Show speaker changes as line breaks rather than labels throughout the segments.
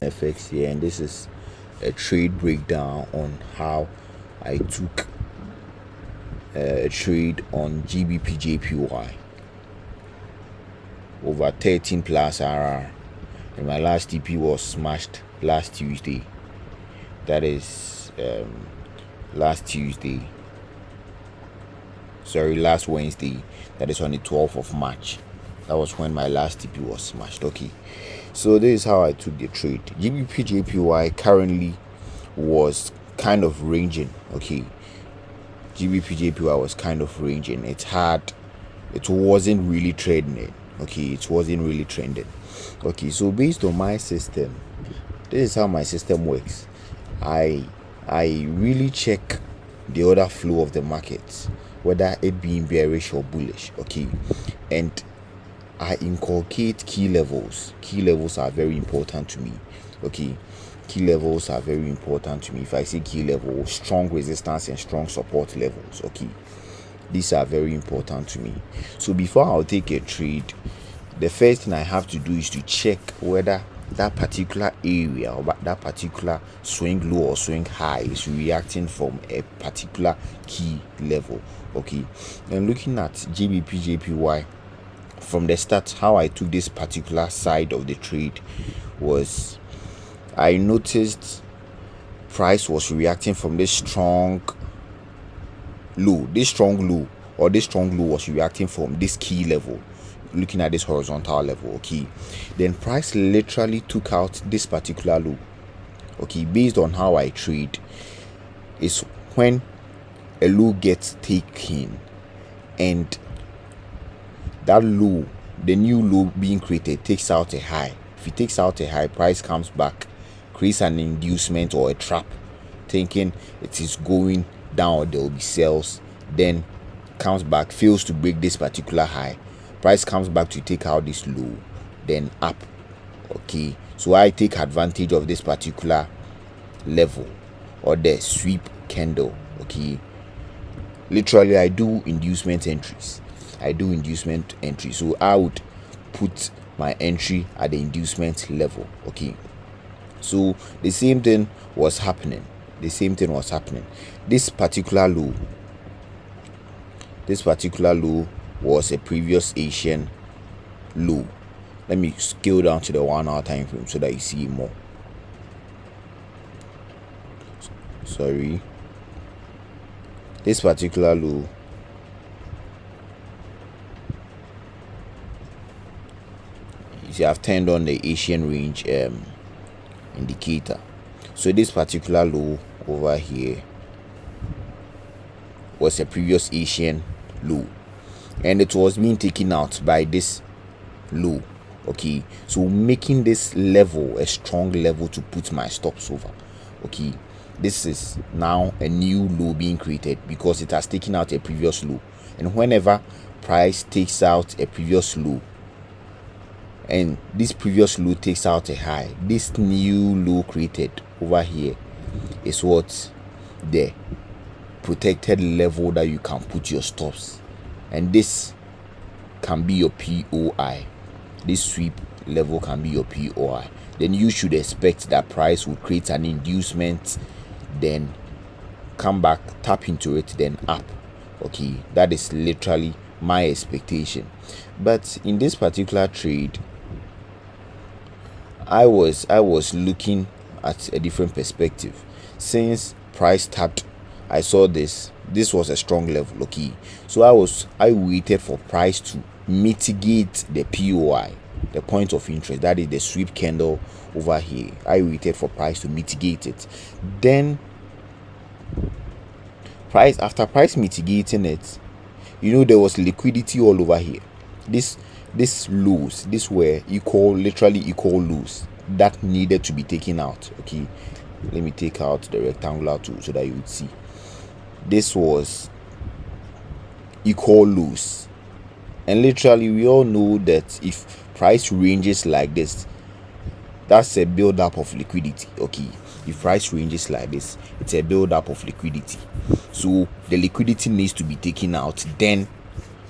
FX here, and this is a trade breakdown on how I took a trade on GBPJPY over 13+RR, and my last TP was smashed last Tuesday. That is last Wednesday. That is on the 12th of March. That was when my last TP was smashed. Okay, so this is how I took the trade. GBPJPY currently was kind of ranging. Okay, GBPJPY was kind of ranging. It wasn't really trading it. Okay, it wasn't really trending. Okay, so based on my system, this is how my system works. I really check the order flow of the market, whether it being bearish or bullish. Okay, and I inculcate key levels. Key levels are very important to me. Okay, key levels are very important to me. If I say key level, strong resistance and strong support levels. Okay, these are very important to me. So before I'll take a trade, the first thing I have to do is to check whether that particular area or that particular swing low or swing high is reacting from a particular key level. Okay, and looking at GBPJPY from the start, how I took this particular side of the trade was I noticed price was reacting from this strong low. This strong low was reacting from this key level, looking at this horizontal level. Okay, then price literally took out this particular low. Okay, based on how I trade, is when a low gets taken and that low, the new low being created, takes out a high. If it takes out a high, price comes back, creates an inducement or a trap, thinking it is going down or there will be sales, then comes back, fails to break this particular high, price comes back to take out this low, then up. Okay, so I take advantage of this particular level or the sweep candle. Okay, literally I do inducement entries. So I would put my entry at the inducement level. Okay, so the same thing was happening. This particular low was a previous Asian low. Let me scale down to the 1 hour time frame so that you see more. Sorry, this particular low I've turned on the Asian range indicator. So this particular low over here was a previous Asian low, and it was being taken out by this low. Okay, so making this level a strong level to put my stops over. Okay, this is now a new low being created because it has taken out a previous low, and whenever price takes out a previous low and this previous low takes out a high, this new low created over here is what the protected level that you can put your stops, and this can be your POI. This sweep level can be your POI. Then you should expect that price will create an inducement, then come back, tap into it, then up. Okay, that is literally my expectation. But in this particular trade, I was looking at a different perspective. Since price tapped, I saw this was a strong level. Okay, so I waited for price to mitigate the POI, the point of interest, that is the sweep candle over here. I waited for price to mitigate it. Then after price mitigating it, there was liquidity all over here. This lows, these were literally equal lows that needed to be taken out. Okay, let me take out the rectangular tool so that you would see. This was equal lows, and literally we all know that if price ranges like this, that's a build up of liquidity. Okay, if price ranges like this, it's a build up of liquidity. So the liquidity needs to be taken out, then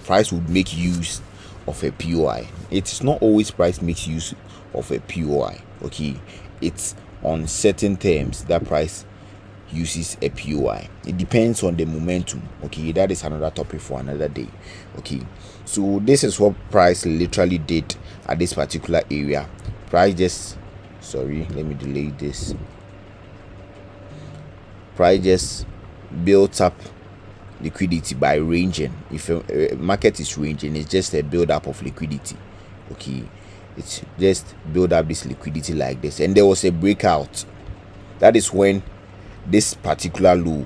price would make use of a POI. It's not always price makes use of a POI. Okay, it's on certain terms that price uses a POI. It depends on the momentum. Okay, that is another topic for another day. Okay, so this is what price literally did at this particular area. Price just, sorry, let me delay this. Price just built up liquidity by ranging. If a market is ranging, it's just a build up of liquidity. Okay, it's just build up this liquidity like this, and there was a breakout. That is when this particular low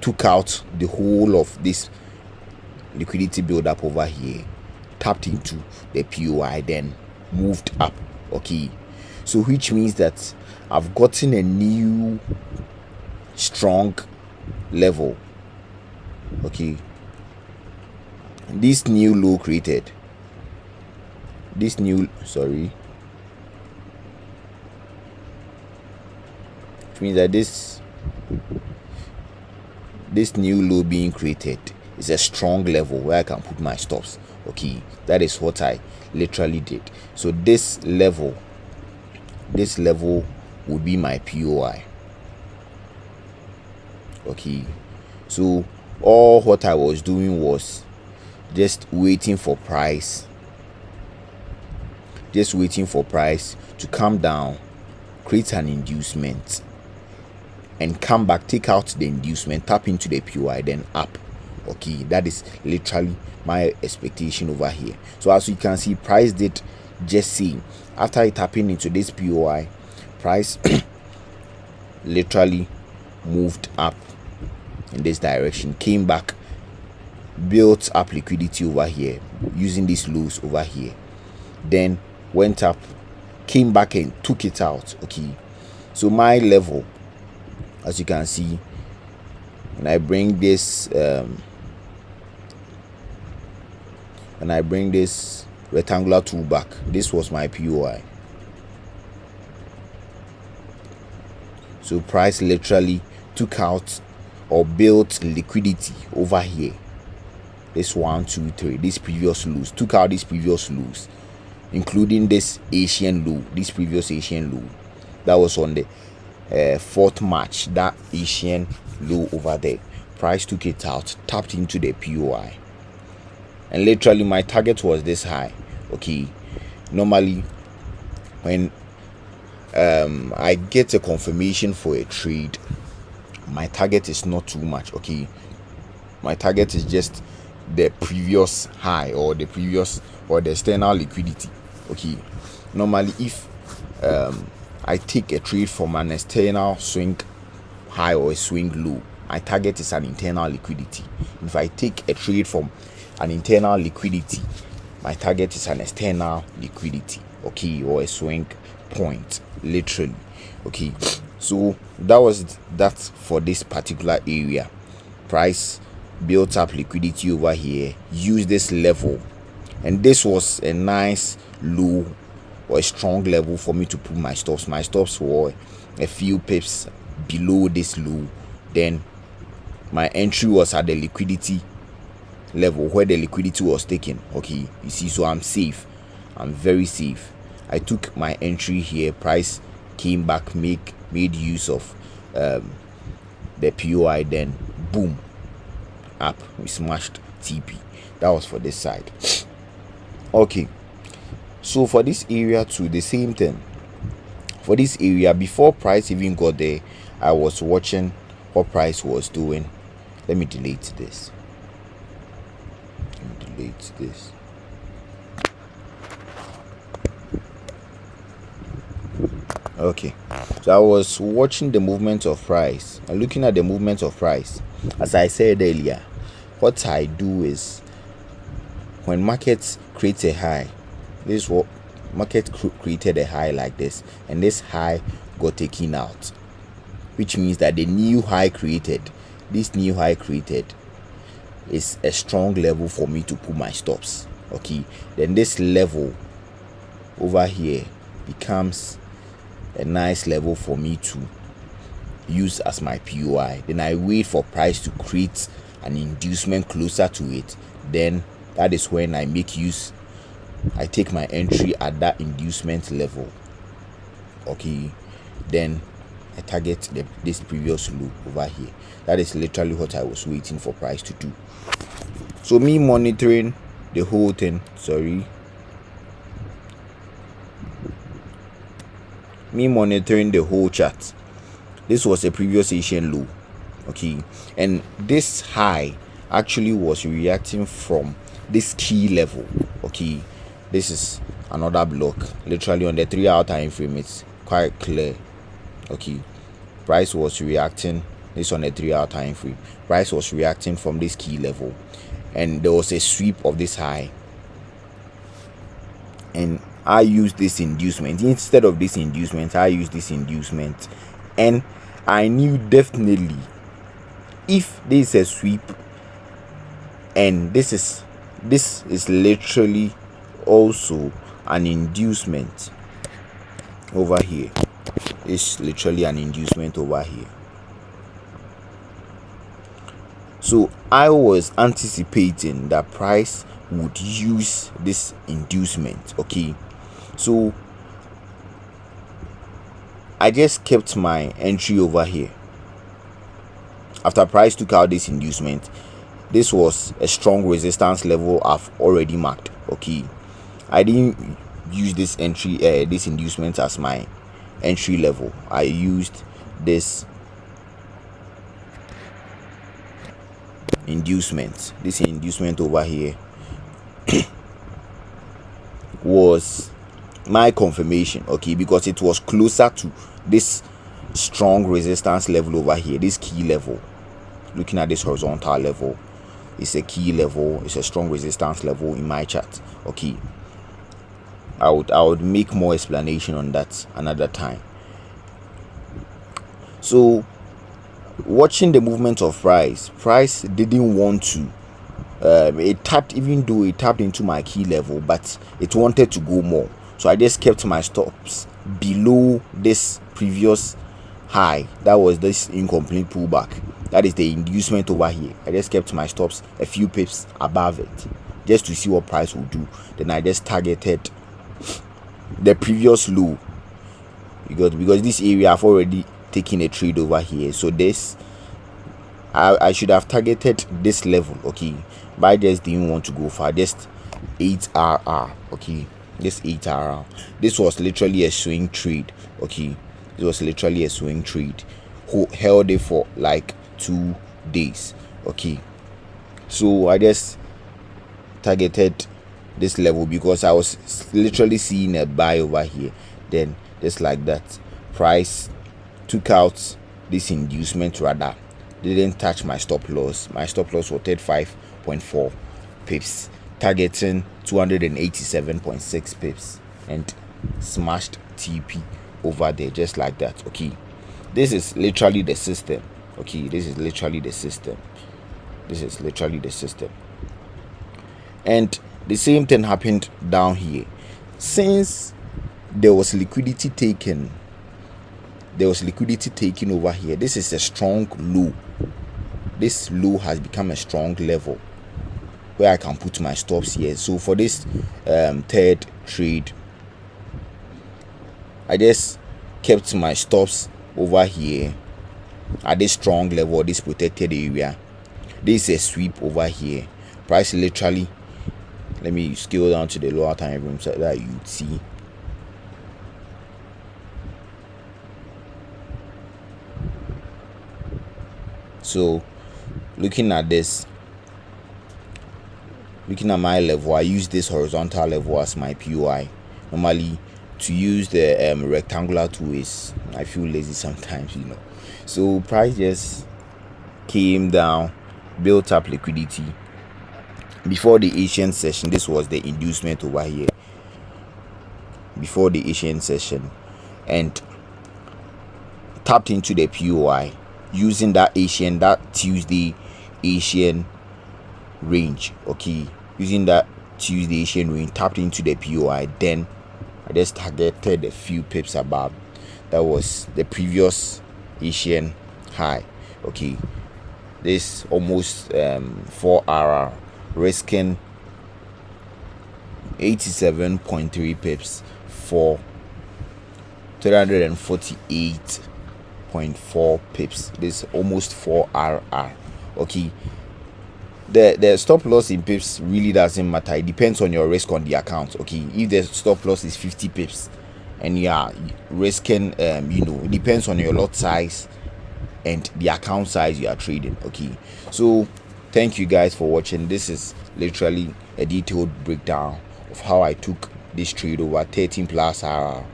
took out the whole of this liquidity build up over here, tapped into the POI, then moved up. Okay, so which means that I've gotten a new strong level. Okay, this new low created, this new, sorry, which means that this new low being created is a strong level where I can put my stops. Okay, that is what I literally did. So this level would be my POI. Okay, so all what I was doing was just waiting for price to come down, create an inducement, and come back, take out the inducement, tap into the POI, then up. Okay, that is literally my expectation over here. So as you can see, price did just see after it tapping into this POI, price literally moved up in this direction, came back, built up liquidity over here using these lows over here, then went up, came back and took it out. Okay, so my level, as you can see, when I bring this rectangular tool back, this was my POI. So price literally took out or built liquidity over here. This 1, 2, 3, this previous lows, took out this previous lows, including this Asian low, this previous Asian low that was on the 4th March, that Asian low over there. Price took it out, tapped into the POI, and literally my target was this high. Okay, normally when I get a confirmation for a trade, my target is not too much. Okay, my target is just the previous high or the external liquidity. Okay, normally if I take a trade from an external swing high or a swing low, my target is an internal liquidity. If I take a trade from an internal liquidity, my target is an external liquidity. Okay, or a swing point, literally. Okay, so that was that for this particular area. Price built up liquidity over here, use this level, and this was a nice low or a strong level for me to put my stops. My stops were a few pips below this low. Then my entry was at the liquidity level where the liquidity was taken. Okay, you see, so I'm safe, I'm very safe. I took my entry here, price came back, made use of the POI, then boom, up, we smashed TP. That was for this side. Okay, so for this area too, the same thing. For this area, before price even got there, I was watching what price was doing. Let me delete this. Okay, so I was watching the movement of price and looking at the movement of price. As I said earlier, what I do is when markets create a high, this is what market created a high like this, and this high got taken out, which means that the new high created, this new high created is a strong level for me to put my stops. Okay, then this level over here becomes a nice level for me to use as my POI. Then I wait for price to create an inducement closer to it. Then that is when I make use, I take my entry at that inducement level. okay, then I target this previous low over here. That is literally what I was waiting for price to do. So me monitoring the whole thing, me monitoring the whole chart. This was a previous Asian low, okay, and this high actually was reacting from this key level, okay. This is another block, literally on the 3-hour time frame. It's quite clear, okay. Price was reacting, this on the 3-hour time frame, price was reacting from this key level, and there was a sweep of this high, and I used this inducement. Instead of this inducement, I used this inducement, and I knew definitely if this is a sweep and this is literally also an inducement over here. It's literally an inducement over here. So I was anticipating that price would use this inducement, okay. So I just kept my entry over here. After price took out this inducement, this was a strong resistance level I've already marked, okay. I didn't use this entry this inducement as my entry level. I used this inducement over here was my confirmation, okay, because it was closer to this strong resistance level over here, this key level. Looking at this horizontal level, it's a key level, it's a strong resistance level in my chart, okay. I would make more explanation on that another time. So watching the movement of price didn't want to it tapped, even though it tapped into my key level, but it wanted to go more. So I just kept my stops below this previous high. That was this incomplete pullback, that is the inducement over here. I just kept my stops a few pips above it just to see what price will do. Then I just targeted the previous low, because this area I've already taken a trade over here. So this I should have targeted this level, okay, but I just didn't want to go far. Just 8RR, okay, this 8RR. This was literally a swing trade, okay. It was literally a swing trade. Who held it for like 2 days, okay. So I just targeted this level because I was literally seeing a buy over here. Then just like that, price took out this inducement, rather didn't touch my stop loss. My stop loss was 35.4 pips, targeting 287.6 pips, and smashed TP over there just like that, okay. This is literally the system, okay. This is literally the system. And the same thing happened down here. Since there was liquidity taken over here, this is a strong low. This low has become a strong level where I can put my stops here. So for this third trade, I just kept my stops over here at this strong level, this protected area. This is a sweep over here. Price literally, let me scale down to the lower time frame so that you'd see. So looking at my level, I use this horizontal level as my POI. Normally to use the rectangular tool is, I feel lazy sometimes, So price just came down, built up liquidity before the Asian session. This was the inducement over here before the Asian session, and tapped into the POI using that Tuesday Asian range, okay. Using that Tuesday Asian range, tapped into the POI. Then I just targeted a few pips above. That was the previous Asian high, okay. This almost 4RR, risking 87.3 pips for 348.4 pips. This is almost 4RR. Okay, the stop loss in pips really doesn't matter. It depends on your risk on the account. Okay, if the stop loss is 50 pips and you are risking it depends on your lot size and the account size you are trading. Okay, so thank you guys for watching. This is literally a detailed breakdown of how I took this trade over 13+RR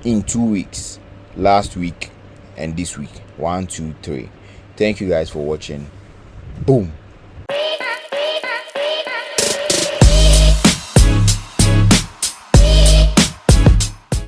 in 2 weeks, last week and this week. 1 2 3. Thank you guys for watching. Boom.